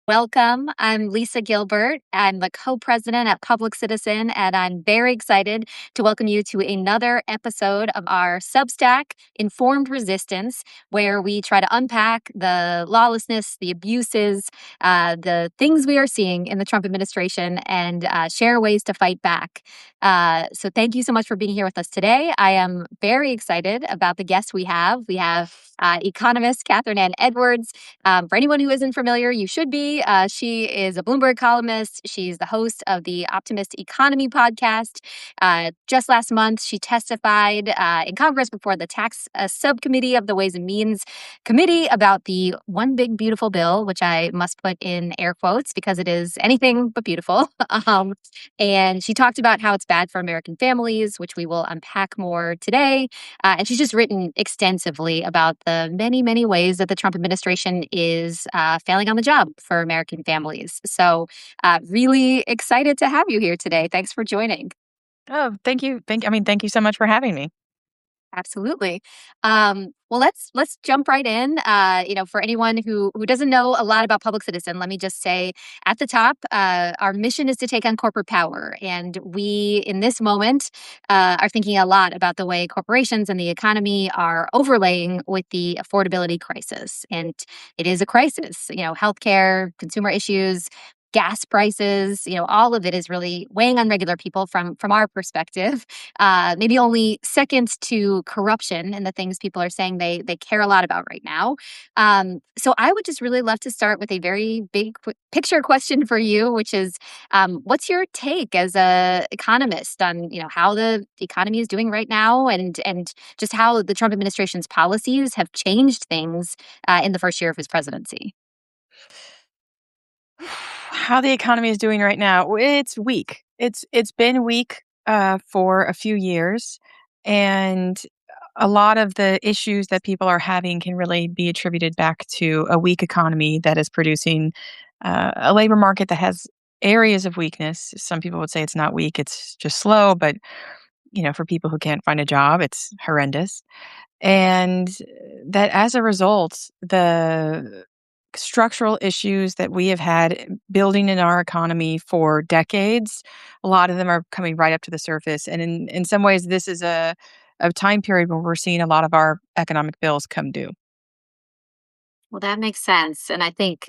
Welcome. I'm Lisa Gilbert. I'm the co-president at Public Citizen, and I'm very excited to welcome you to another episode of our Substack, Informed Resistance, where we try to unpack the lawlessness, the abuses, the things we are seeing in the Trump administration, and share ways to fight back. So thank you so much for being here with us today. I am very excited about the guests we have. We have economist Kathryn and Edwards. For anyone who isn't familiar, you should be. She is a Bloomberg columnist. She's the host of the Optimist Economy podcast. Just last month, she testified in Congress before the tax subcommittee of the Ways and Means Committee about the One Big Beautiful Bill, which I must put in air quotes because it is anything but beautiful. And she talked about how it's bad for American families, which we will unpack more today. And she's just written extensively about the many, many ways that the Trump administration is failing on the job for American families. So really excited to have you here today. Thanks for joining. Oh, thank you. Thank you so much for having me. Absolutely. Well, let's jump right in. For anyone who doesn't know a lot about Public Citizen, let me just say at the top, our mission is to take on corporate power, and we, in this moment, are thinking a lot about the way corporations and the economy are overlaying with the affordability crisis, and it is a crisis. Healthcare, consumer issues. Gas prices, all of it is really weighing on regular people from our perspective. Maybe only second to corruption and the things people are saying they care a lot about right now. So I would just really love to start with a very big picture question for you, which is, what's your take as a economist on how the economy is doing right now, and just how the Trump administration's policies have changed things in the first year of his presidency? How the economy is doing right now, it's weak. It's been weak for a few years, and a lot of the issues that people are having can really be attributed back to a weak economy that is producing a labor market that has areas of weakness. Some people would say it's not weak; it's just slow. But for people who can't find a job, it's horrendous. And that as a result, the structural issues that we have had building in our economy for decades, a lot of them are coming right up to the surface. And in some ways, this is a time period where we're seeing a lot of our economic bills come due. Well, that makes sense. And I think,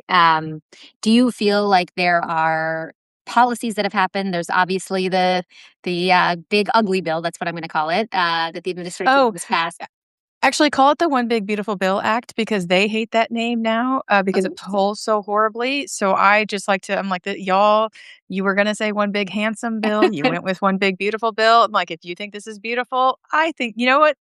do you feel like there are policies that have happened? There's obviously the big ugly bill. That's what I'm going to call it. That the administration Oh, has passed. actually, call it the One Big Beautiful Bill Act because they hate that name now because it polls so horribly. So I just like to, I'm like, y'all, you were going to say One Big Handsome Bill. You went with One Big Beautiful Bill. I'm like, if you think this is beautiful, I think, you know what?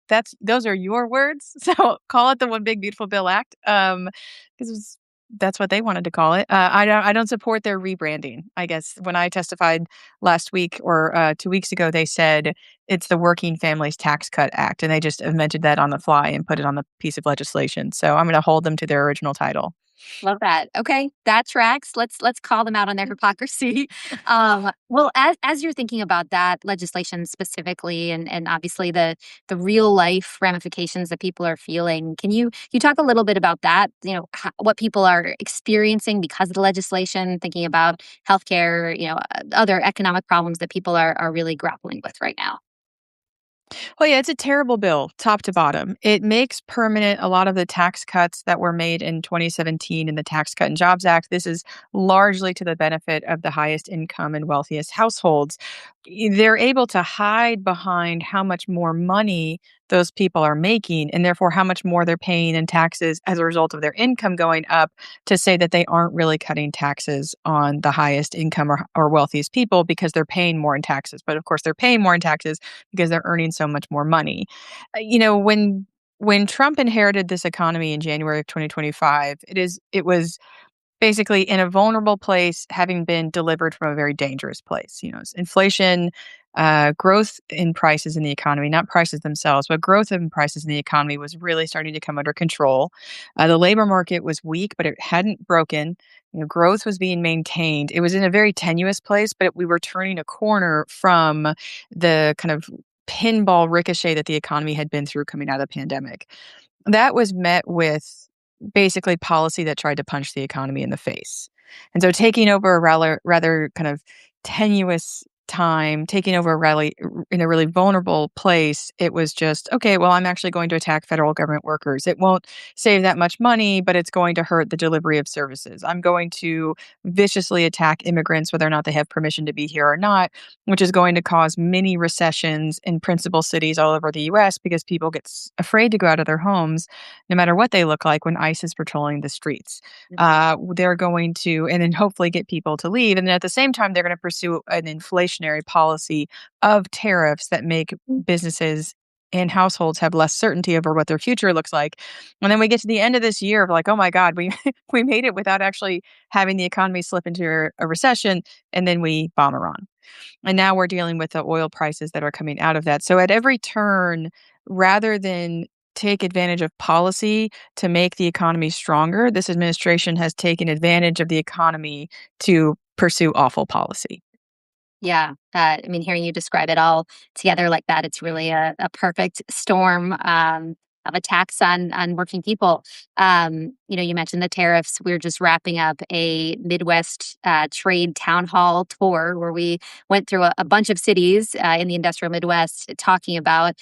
Those are your words. So call it the One Big Beautiful Bill Act because that's what they wanted to call it. I don't support their rebranding. I guess when I testified last week or 2 weeks ago, they said it's the Working Families Tax Cut Act, and they just invented that on the fly and put it on the piece of legislation. So I'm going to hold them to their original title. Love that. Okay, that tracks. Let's call them out on their hypocrisy. Well, as you're thinking about that legislation specifically, and obviously the real life ramifications that people are feeling, can you talk a little bit about that? What people are experiencing because of the legislation, thinking about healthcare, other economic problems that people are really grappling with right now. Well, yeah, it's a terrible bill, top to bottom. It makes permanent a lot of the tax cuts that were made in 2017 in the Tax Cut and Jobs Act. This is largely to the benefit of the highest income and wealthiest households. They're able to hide behind how much more money those people are making and therefore how much more they're paying in taxes as a result of their income going up to say that they aren't really cutting taxes on the highest income or wealthiest people because they're paying more in taxes. But of course, they're paying more in taxes because they're earning so much more money. When Trump inherited this economy in January of 2025, it was basically in a vulnerable place, having been delivered from a very dangerous place. It's inflation, growth in prices in the economy, not prices themselves, but growth in prices in the economy was really starting to come under control. The labor market was weak, but it hadn't broken. Growth was being maintained. It was in a very tenuous place, but we were turning a corner from the kind of pinball ricochet that the economy had been through coming out of the pandemic. That was met with basically policy that tried to punch the economy in the face. And so taking over a rather kind of tenuous time, taking over a rally in a really vulnerable place, it was just, okay, well, I'm actually going to attack federal government workers. It won't save that much money, but it's going to hurt the delivery of services. I'm going to viciously attack immigrants, whether or not they have permission to be here or not, which is going to cause mini recessions in principal cities all over the US because people get afraid to go out of their homes, no matter what they look like, when ICE is patrolling the streets. They're going to, and then hopefully get people to leave. And then at the same time, they're going to pursue an inflationary policy of tariffs that make businesses and households have less certainty over what their future looks like. And then we get to the end of this year of like, oh my God, we we made it without actually having the economy slip into a recession, and then we bomb Iran. And now we're dealing with the oil prices that are coming out of that. So at every turn, rather than take advantage of policy to make the economy stronger, this administration has taken advantage of the economy to pursue awful policy. Yeah. I mean, hearing you describe it all together like that, it's really a perfect storm of attacks on working people. You mentioned the tariffs. We're just wrapping up a Midwest trade town hall tour where we went through a bunch of cities in the industrial Midwest talking about,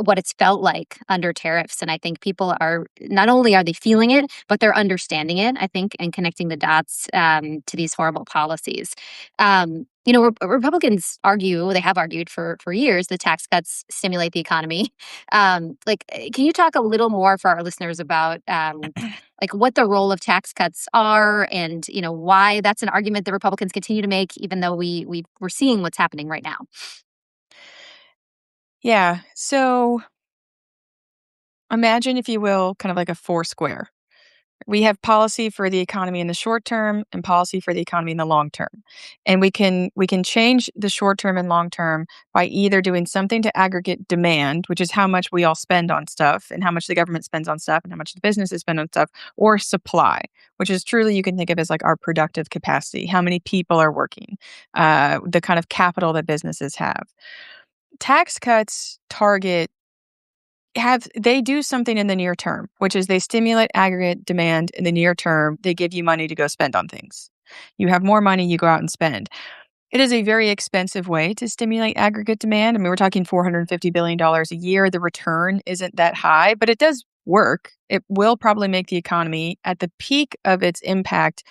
what it's felt like under tariffs. And I think people are not only are they feeling it, but they're understanding it, I think, and connecting the dots to these horrible policies. Republicans argue, they have argued for years, the tax cuts stimulate the economy. Can you talk a little more for our listeners about what the role of tax cuts are, and why that's an argument that Republicans continue to make, even though we're seeing what's happening right now? Yeah. So imagine, if you will, kind of like a four square. We have policy for the economy in the short term and policy for the economy in the long term. And we can change the short term and long term by either doing something to aggregate demand, which is how much we all spend on stuff and how much the government spends on stuff and how much the businesses spend on stuff, or supply, which is truly you can think of as like our productive capacity, how many people are working, the kind of capital that businesses have. Tax cuts target have they do something in the near term, which is they stimulate aggregate demand in the near term. They give you money to go spend on things. You have more money, you go out and spend. It is a very expensive way to stimulate aggregate demand. I mean, we're talking $450 billion a year. The return isn't that high, but it does work. It will probably make the economy at the peak of its impact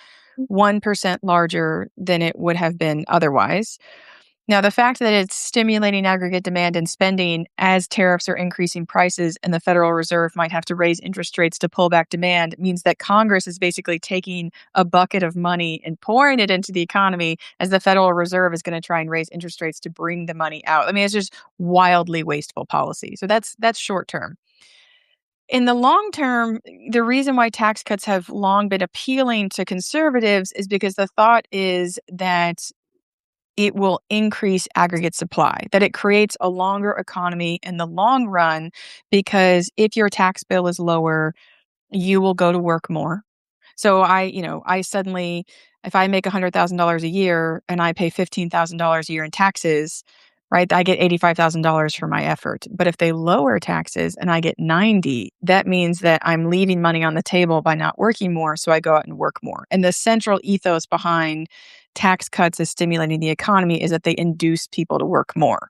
1% larger than it would have been otherwise. Now, the fact that it's stimulating aggregate demand and spending as tariffs are increasing prices and the Federal Reserve might have to raise interest rates to pull back demand means that Congress is basically taking a bucket of money and pouring it into the economy as the Federal Reserve is going to try and raise interest rates to bring the money out. I mean, it's just wildly wasteful policy. So that's short term. In the long term, the reason why tax cuts have long been appealing to conservatives is because the thought is that it will increase aggregate supply, that it creates a longer economy in the long run, because if your tax bill is lower, you will go to work more. So I suddenly, if I make $100,000 a year and I pay $15,000 a year in taxes, right, I get $85,000 for my effort. But if they lower taxes and I get 90, that means that I'm leaving money on the table by not working more. So I go out and work more. And the central ethos behind tax cuts as stimulating the economy is that they induce people to work more.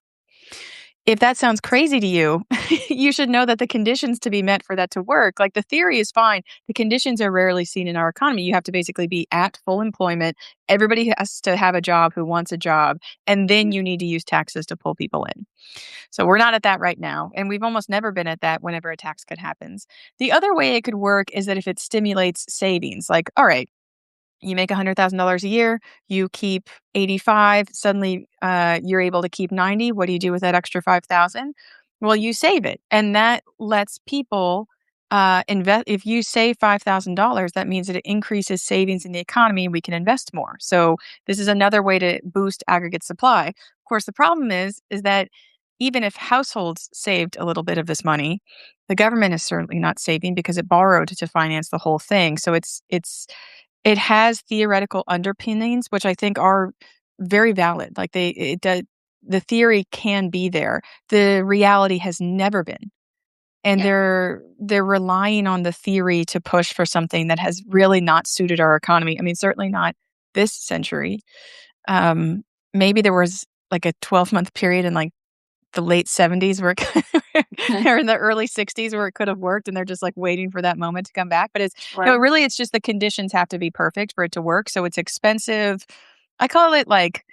If that sounds crazy to you, you should know that the conditions to be met for that to work, like the theory is fine. The conditions are rarely seen in our economy. You have to basically be at full employment. Everybody has to have a job who wants a job. And then you need to use taxes to pull people in. So we're not at that right now. And we've almost never been at that whenever a tax cut happens. The other way it could work is that if it stimulates savings, like, all right, you make $100,000 a year, you keep 85, suddenly you're able to keep 90. What do you do with that extra 5,000? Well, you save it. And that lets people invest. If you save $5,000, that means that it increases savings in the economy. We can invest more. So this is another way to boost aggregate supply. Of course, the problem is that even if households saved a little bit of this money, the government is certainly not saving because it borrowed to finance the whole thing. So it has theoretical underpinnings, which I think are very valid. Like the theory can be there. The reality has never been and Yeah. they're relying on the theory to push for something that has really not suited our economy. I mean, certainly not this century. Um, Maybe there was like a 12-month period in like the late '70s where or in the early '60s where it could have worked, and they're just like waiting for that moment to come back. But it's Sure. really it's just the conditions have to be perfect for it to work. So it's expensive. I call it like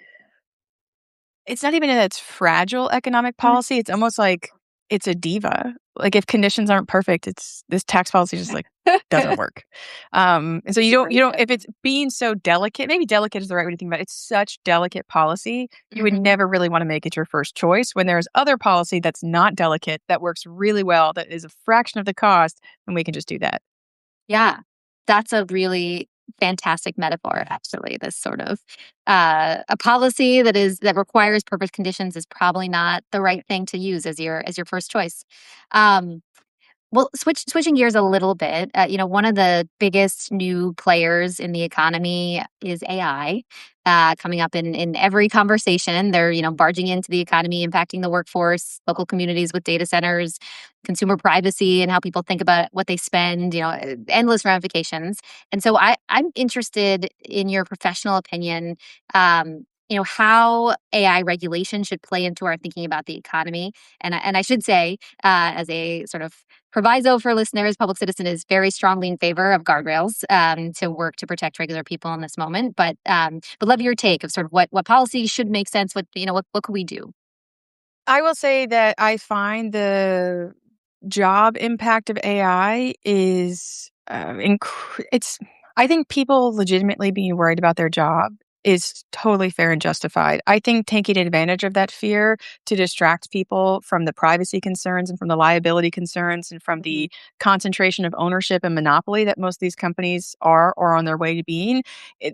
it's not even that it's fragile economic policy, it's almost like it's a diva. Like, if conditions aren't perfect, it's this tax policy just, like, doesn't work. And so That's a you great don't tip. if it's being so delicate, maybe delicate is the right way to think about it, it's such delicate policy, you would Mhm. never really wanna make it your first choice when there's other policy that's not delicate, that works really well, that is a fraction of the cost, and we can just do that. Yeah, that's a really fantastic metaphor, actually. This sort of a policy that requires perfect conditions is probably not the right thing to use as your first choice. Um, well, switching gears a little bit, one of the biggest new players in the economy is AI. Coming up in every conversation, they're barging into the economy, impacting the workforce, local communities with data centers, consumer privacy, and how people think about what they spend. Endless ramifications. And so I'm interested in your professional opinion. How AI regulation should play into our thinking about the economy. And I should say, as a sort of proviso for listeners, Public Citizen is very strongly in favor of guardrails to work to protect regular people in this moment. But love your take of sort of what policy should make sense. What could we do? I will say that I find the job impact of AI is, it's I think people legitimately being worried about their job is totally fair and justified. I think taking advantage of that fear to distract people from the privacy concerns and from the liability concerns and from Mhm. the concentration of ownership and monopoly that most of these companies are or on their way to being,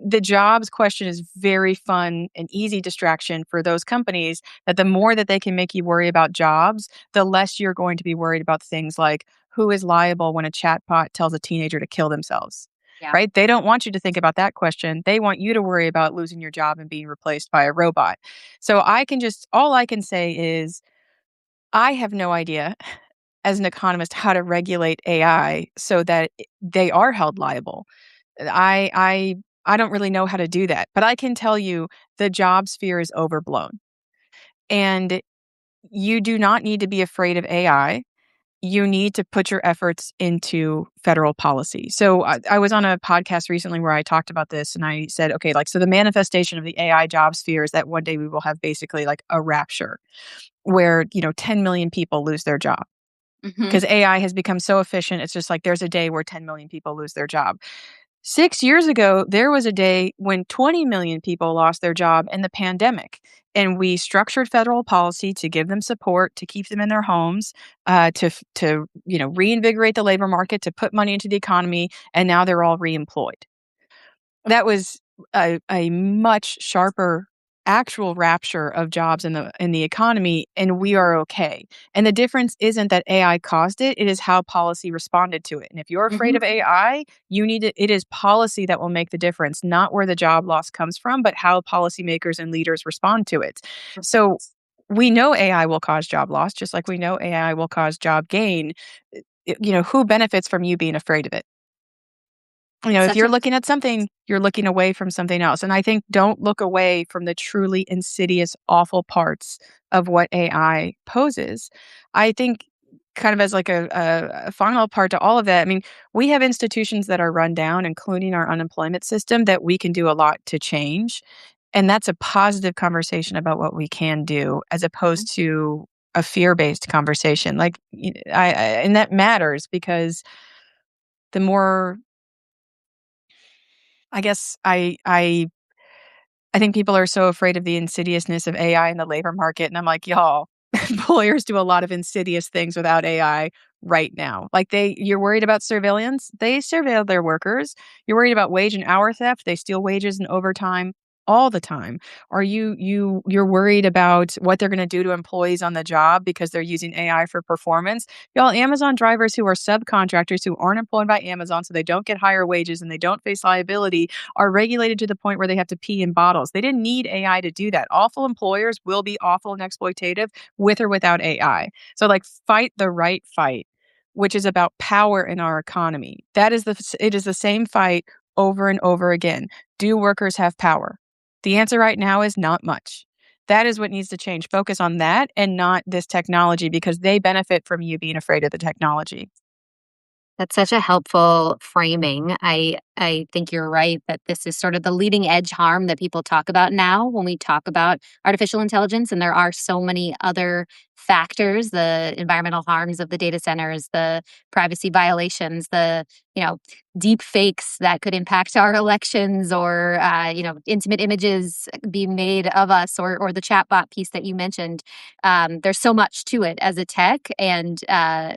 the jobs question is very fun and easy distraction for those companies, that the more that they can make you worry about jobs, the less you're going to be worried about things like who is liable when a chatbot tells a teenager to kill themselves, Yeah. right? They don't want you to think about that question. They want you to worry about losing your job and being replaced by a robot. So all I can say is, I have no idea as an economist how to regulate AI so that they are held liable. I I I don't really know how to do that, but I can tell you the job sphere is overblown. And you do not need to be afraid of AI. You need to put your efforts into federal policy. So I was on a podcast recently where I talked about this and I said, okay, like, so the manifestation of the AI job sphere is that one day we will have basically like a rapture where, 10 million people lose their job Hmm. because AI has become so efficient. It's just like there's a day where 10 million people lose their job. 6 years ago, there was a day when 20 million people lost their job in the pandemic. And we structured federal policy to give them support, to keep them in their homes, to reinvigorate the labor market, to put money into the economy, and now they're all reemployed. That was a much sharper actual rapture of jobs in the economy, and we are okay. And the difference isn't that AI caused it, it is how policy responded to it. And if you're afraid Hmm. of AI, it is policy that will make the difference, not where the job loss comes from, but how policymakers and leaders respond to it. So we know AI will cause job loss, just like we know AI will cause job gain. Who benefits from you being afraid of it? If Such you're a looking at something, you're looking away from something else. And I think don't look away from the truly insidious, awful parts of what AI poses. I think kind of as like a final part to all of that, I mean, we have institutions that are run down, including our unemployment system, that we can do a lot to change. And that's a positive conversation about what we can do as opposed to a fear-based conversation. Like, and that matters because the more I guess I think people are so afraid of the insidiousness of AI in the labor market, and I'm like, "Y'all, employers do a lot of insidious things without AI right now." Like, you're worried about surveillance? They surveil their workers. You're worried about wage and hour theft? They steal wages and overtime all the time. Are you're worried about what they're gonna do to employees on the job because they're using AI for performance? Y'all, Amazon drivers who are subcontractors who aren't employed by Amazon, so they don't get higher wages and they don't face liability, are regulated to the point where they have to pee in bottles. They didn't need AI to do that. Awful employers will be awful and exploitative with or without AI. So, like, fight the right fight. which is about power in our economy. It is the same fight over and over again. Do workers have power? The answer right now is not much. That is what needs to change. Focus on that and not this technology because they benefit from you being afraid of the technology. That's such a helpful framing. I think you're right that this is sort of the leading edge harm that people talk about now when we talk about artificial intelligence. And there are so many other factors, the environmental harms of the data centers, the privacy violations, the, you know, deep fakes that could impact our elections or, intimate images being made of us or the chatbot piece that you mentioned. There's so much to it as a tech. And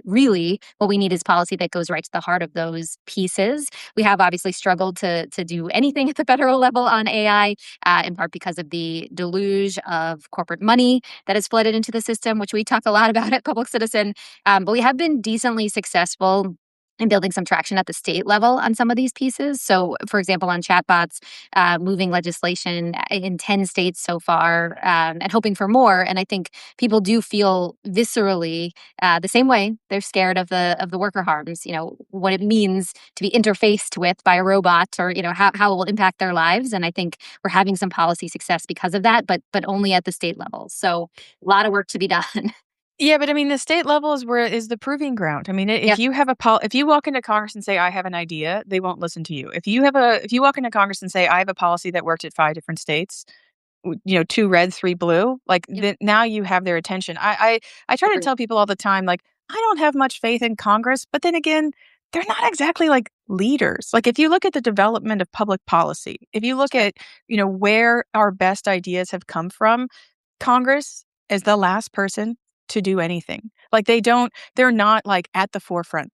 really, what we need is policy that goes right to the heart of those pieces. We have obviously struggled to do anything at the federal level on AI, in part because of the deluge of corporate money that has flooded into the system, which we talk a lot about at Public Citizen. But we have been decently successful in building some traction at the state level on some of these pieces. So, for example, on chatbots, moving legislation in 10 states so far, and hoping for more. And I think people do feel viscerally the same way. They're scared of the worker harms. What it means to be interfaced with by a robot, or how it will impact their lives. And I think we're having some policy success because of that, but only at the state level. So, a lot of work to be done. Yeah, but I mean, the state level is where is the proving ground. I mean, Yep. if you walk into Congress and say I have an idea, they won't listen to you. If you walk into Congress and say I have a policy that worked at 5 different states, 2 red, 3 blue, like Yep. then now you have their attention. I try to Agreed. tell people all the time, like I don't have much faith in Congress, but then again, they're not exactly like leaders. Like if you look at the development of public policy, if you look Sure. at where our best ideas have come from, Congress is the last person to do anything. Like they're not like at the forefront.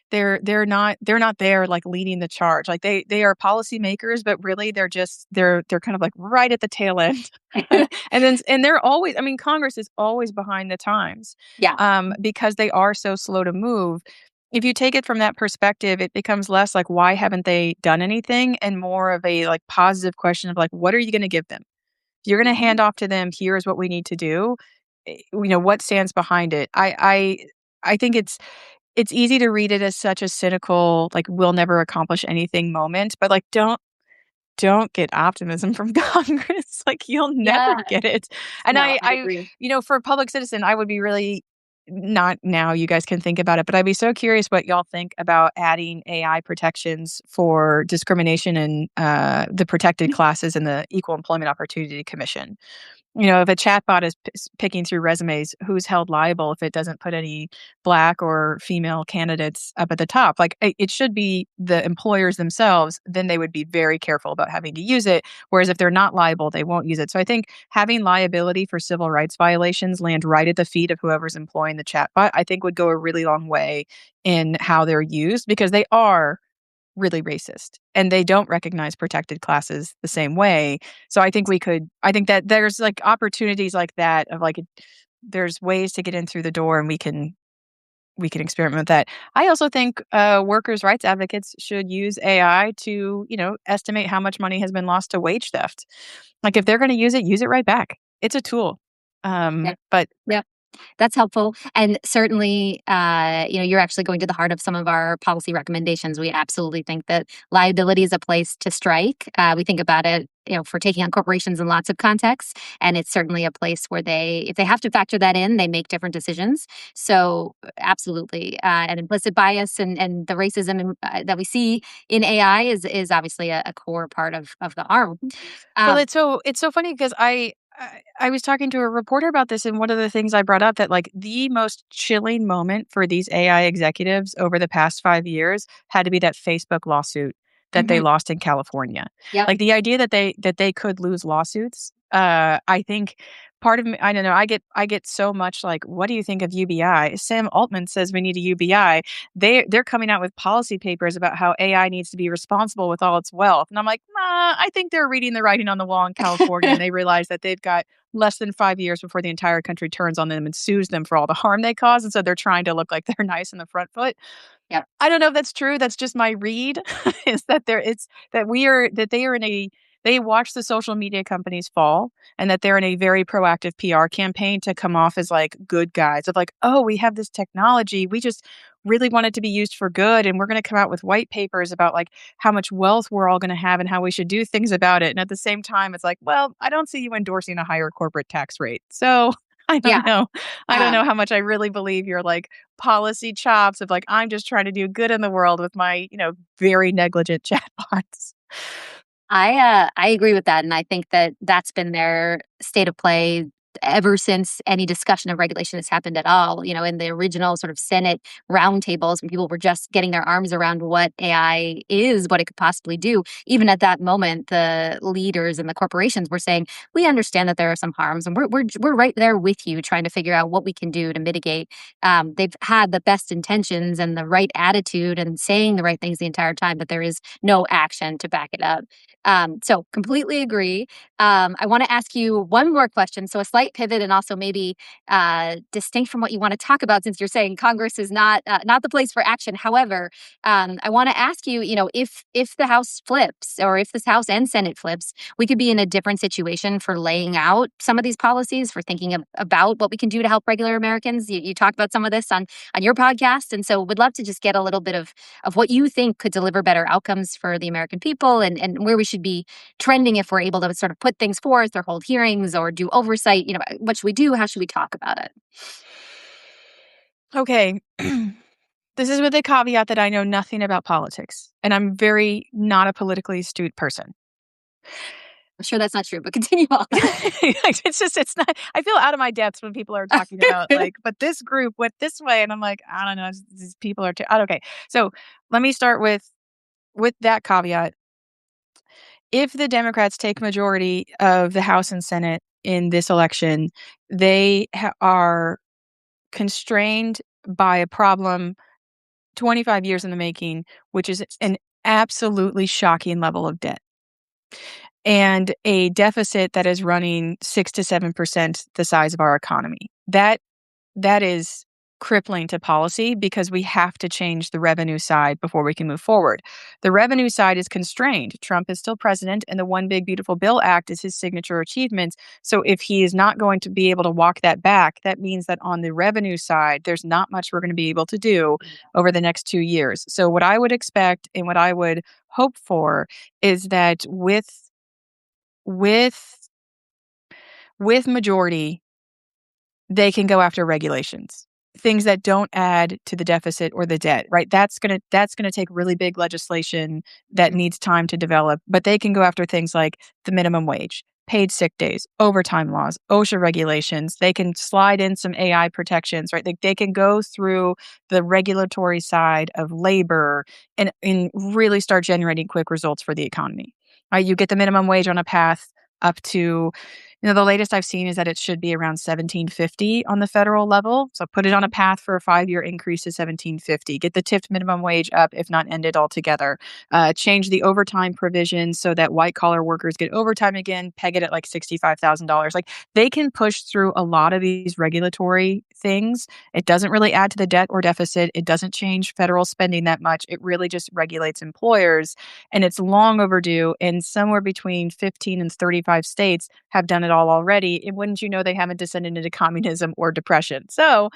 They're not there like leading the charge. Like they are policymakers, but really they're kind of like right at the tail end. And they're always, I mean, Congress is always behind the times. Yeah. Because they are so slow to move. If you take it from that perspective, it becomes less like why haven't they done anything and more of a like positive question of like what are you going to give them? You're gonna Mhm. hand off to them, "Here's what we need to do." What stands behind it? I think it's easy to read it as such a cynical, like, "We'll never accomplish anything" moment, but, like, don't get optimism from Congress, like, you'll never Yeah. get it. And No, I agree. for Public Citizen, I would be really not now, you guys can think about it, but I'd be so curious what y'all think about adding AI protections for discrimination in, the protected classes in the Equal Employment Opportunity Commission. If a chatbot is picking through resumes, who's held liable if it doesn't put any black or female candidates up at the top? Like it should be the employers themselves. Then they would be very careful about having to use it. Whereas if they're not liable, they won't use it. So I think having liability for civil rights violations land right at the feet of whoever's employing the chatbot, I think would go a really long way in how they're used because they are really racist and they don't recognize protected classes the same way. So I think that there's like opportunities like that of like there's ways to get in through the door and we can experiment with that. I also think workers' rights advocates should use AI to, estimate how much money has been lost to wage theft. Like if they're going to use it right back. It's a tool. Yeah. But Yeah. That's helpful. And certainly, you're actually going to the heart of some of our policy recommendations. We absolutely think that liability is a place to strike. We think about it, for taking on corporations in lots of contexts. And it's certainly a place where if they have to factor that in, they make different decisions. So absolutely. And implicit bias and the racism that we see in AI is obviously a core part of the harm. Well, Um, it's so funny because I was talking to a reporter about this, and one of the things I brought up that like the most chilling moment for these AI executives over the past 5 years had to be that Facebook lawsuit that they mhm. lost in California. Yep. Like the idea that they could lose lawsuits. I think part of me, I don't know. I get so much like, what do you think of UBI? Sam Altman says we need a UBI. They're coming out with policy papers about how AI needs to be responsible with all its wealth. And I'm like, nah, I think they're reading the writing on the wall in California and they realize that they've got less than 5 years before the entire country turns on them and sues them for all the harm they cause. And so they're trying to look like they're nice in the front foot. Yep. I don't know if that's true. That's just my read is that they are in a they watch the social media companies fall and that they're in a very proactive PR campaign to come off as like good guys of like, oh, we have this technology. really want it to be used for good, and we're going to come out with white papers about like how much wealth we're all going to have and how we should do things about it. And at the same time, it's like, well, I don't see you endorsing a higher corporate tax rate. So I don't Yeah. know. I don't know Um, how much I really believe your like policy chops of like, I'm just trying to do good in the world with my, very negligent chatbots. I agree with that, and I think that that's been their state of play ever since any discussion of regulation has happened at all. In the original sort of Senate roundtables when people were just getting their arms around what AI is, what it could possibly do. Even at that moment, the leaders and the corporations were saying, "We understand that there are some harms, and we're right there with you, trying to figure out what we can do to mitigate." They've had the best intentions and the right attitude and saying the right things the entire time, but there is no action to back it up. So completely agree. I want to ask you one more question. So a slight pivot and also maybe distinct from what you want to talk about, since you're saying Congress is not the place for action. However, I want to ask you, if the House flips or if this House and Senate flips, we could be in a different situation for laying out some of these policies, for thinking about what we can do to help regular Americans. You talk about some of this on your podcast, and so would love to just get a little bit of what you think could deliver better outcomes for the American people, and where we should be trending if we're able to sort of put things forth or hold hearings or do oversight. What should we do? How should we talk about it? Okay. This is with the caveat that I know nothing about politics, and I'm very not a politically astute person. I'm sure that's not true, but continue on. It's not, I feel out of my depths when people are talking about like, but this group went this way. And I'm like, I don't know. These people are okay. So let me start with that caveat. If the Democrats take majority of the House and Senate in this election, they are constrained by a problem 25 years in the making, which is an absolutely shocking level of debt and a deficit that is running 6 to 7% the size of our economy. That is crippling to policy because we have to change the revenue side before we can move forward. The revenue side is constrained. Trump is still president, and the One Big Beautiful Bill Act is his signature achievement. So if he is not going to be able to walk that back, that means that on the revenue side, there's not much we're going to be able to do over the next 2 years. So what I would expect and what I would hope for is that with majority, they can go after regulations, things that don't add to the deficit or the debt, right? That's gonna take really big legislation that needs time to develop, but they can go after things like the minimum wage, paid sick days, overtime laws, OSHA regulations. They can slide in some AI protections, right? They can go through the regulatory side of labor and really start generating quick results for the economy. Right? You get the minimum wage on a path up to, the latest I've seen is that it should be around 1750 on the federal level. So put it on a path for a 5-year increase to 1750. Get the tipped minimum wage up, if not end it altogether. Change the overtime provision so that white collar workers get overtime again. Peg it at like $65,000. Like they can push through a lot of these regulatory things. It doesn't really add to the debt or deficit. It doesn't change federal spending that much. It really just regulates employers, and it's long overdue. And somewhere between 15 and 35 states have done it all already. And wouldn't you know, they haven't descended into communism or depression. So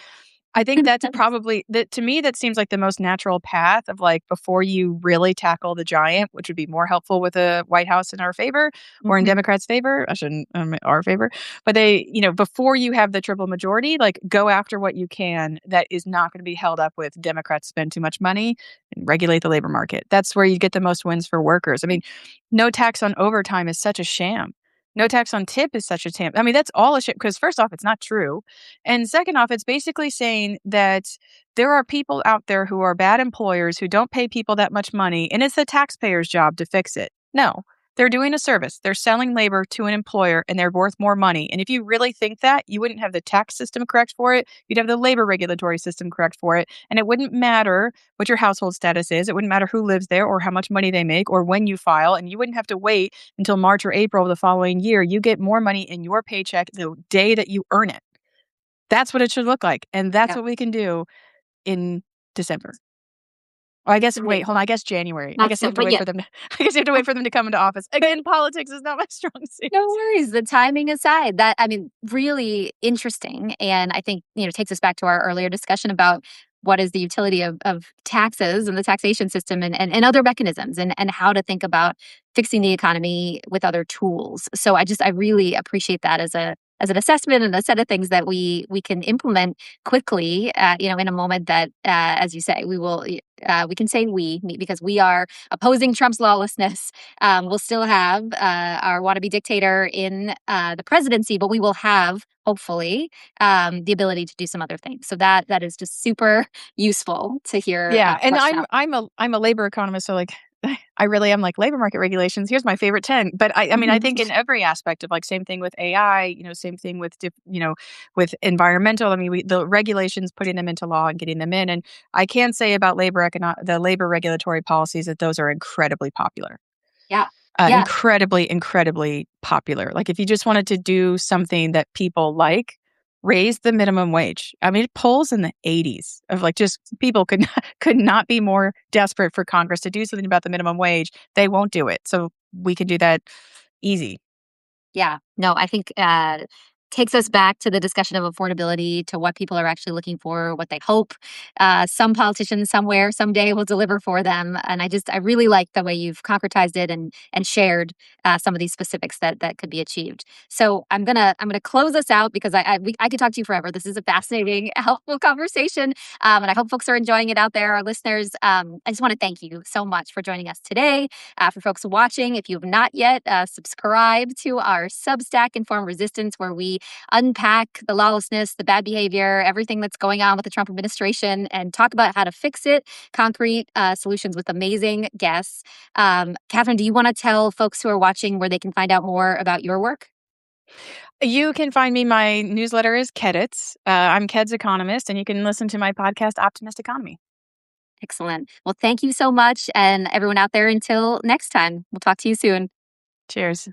I think that's probably that to me, that seems like the most natural path of like before you really tackle the giant, which would be more helpful with a White House in our favor or in Mhm. Democrats' favor. I shouldn't our favor, but they, before you have the triple majority, like go after what you can that is not going to be held up with Democrats spend too much money and regulate the labor market. That's where you get the most wins for workers. I mean, no tax on overtime is such a sham. No tax on tip is such a sham. I mean, that's all a sham because first off, it's not true. And second off, it's basically saying that there are people out there who are bad employers who don't pay people that much money, and it's the taxpayer's job to fix it. No, they're doing a service. They're selling labor to an employer, and they're worth more money. And if you really think that, you wouldn't have the tax system correct for it. You'd have the labor regulatory system correct for it. And it wouldn't matter what your household status is. It wouldn't matter who lives there or how much money they make or when you file. And you wouldn't have to wait until March or April of the following year. You get more money in your paycheck the day that you earn it. That's what it should look like, and that's Yeah, what we can do in December. Oh, I guess wait, great. hold on, I guess January. I Not guess you so, have to but wait yeah. for them to I guess you have to wait for them to come into office. Again, politics is not my strong suit. No worries. The timing aside, that I mean, really interesting, and I think takes us back to our earlier discussion about what is the utility of taxes and the taxation system and other mechanisms and how to think about fixing the economy with other tools. So I really appreciate that as an assessment and a set of things that we can implement quickly, in a moment that, as you say, we can say me because we are opposing Trump's lawlessness. We'll still have our wannabe dictator in the presidency, but we will have hopefully the ability to do some other things. So that is just super useful to hear Yeah, and fleshed out. I'm a labor economist, so, like, I really am like, labor market regulations, here's my favorite 10. But I mean, I Mhm. think in every aspect of, like, same thing with AI, same thing with with environmental. I mean, the regulations, putting them into law and getting them in, and I can say about the labor regulatory policies that those are incredibly popular. Yeah. Yeah. Incredibly, incredibly popular. Like, if you just wanted to do something that people like, raise the minimum wage. I mean, it polls in the 80s of, like, just people could not be more desperate for Congress to do something about the minimum wage. They won't do it. So we can do that easy. Yeah. No, I think takes us back to the discussion of affordability, to what people are actually looking for, what they hope some politician somewhere someday will deliver for them. And I really like the way you've concretized it and shared some of these specifics that could be achieved. So I'm gonna close us out because I could talk to you forever. This is a fascinating, helpful conversation, and I hope folks are enjoying it out there. Our listeners, I just want to thank you so much for joining us today. For folks watching, if you have not yet, subscribe to our Substack Informed Resistance, where we unpack the lawlessness, the bad behavior, everything that's going on with the Trump administration, and talk about how to fix it, concrete solutions with amazing guests. Kathryn, do you want to tell folks who are watching where they can find out more about your work? You can find me. My newsletter is Kedits. I'm Ked's economist, and you can listen to my podcast, Optimist Economy. Excellent. Well, thank you so much. And everyone out there, until next time, we'll talk to you soon. Cheers.